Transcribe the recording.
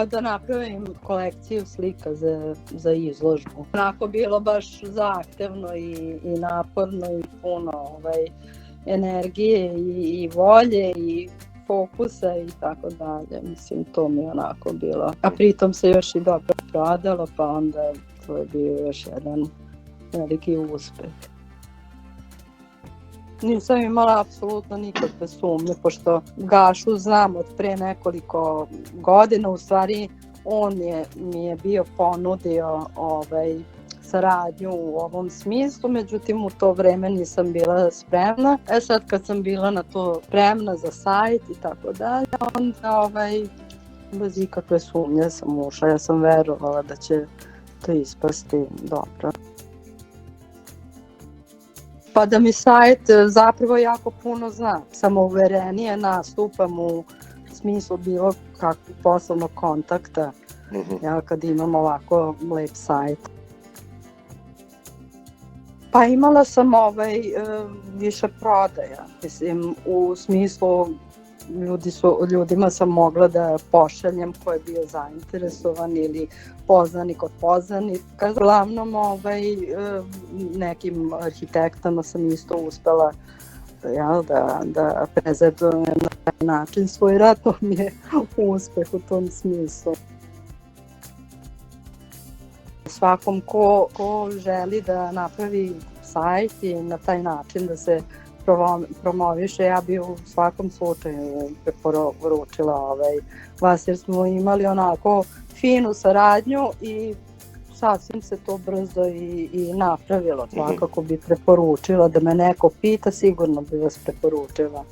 Da napravim kolekciju slika za izložbu. Onako bilo baš zahtevno i naporno i puno energije i volje i fokusa i tako dalje. Mislim, to mi je onako bilo. A pritom se još i dobro prodalo, pa onda to je bio još jedan veliki uspeh. Nisam imala apsolutno nikakve sumnje, pošto Gašu znam od pre nekoliko godina, u stvari on mi je bio ponudio saradnju u ovom smislu, međutim u to vreme nisam bila spremna. Sad kad sam bila na to spremna za sajt i tako dalje, onda bez ikakve sumnje sam ušla, ja sam verovala da će to ispasti dobro. Pa da mi sajt zapravo jako puno zna. Samouverenije nastupam u smislu bilo kakvog poslovnog kontakta, kad imam ovako lep sajt. Pa imala sam više prodaja, mislim, u smislu ljudima sam mogla da pošaljem ko je bio zainteresovan ili poznanik od poznanika. Uglavnom nekim arhitektama sam isto uspela da prezentujem na taj način svoj rad, to mi je uspeh u tom smislu. Svakom ko želi da napravi sajt i na taj način da se promoviše, ja bi u svakom slučaju preporučila vas, jer smo imali onako finu saradnju i sasvim se to brzo i napravilo. Svakako bi preporučila, da me neko pita, sigurno bi vas preporučila.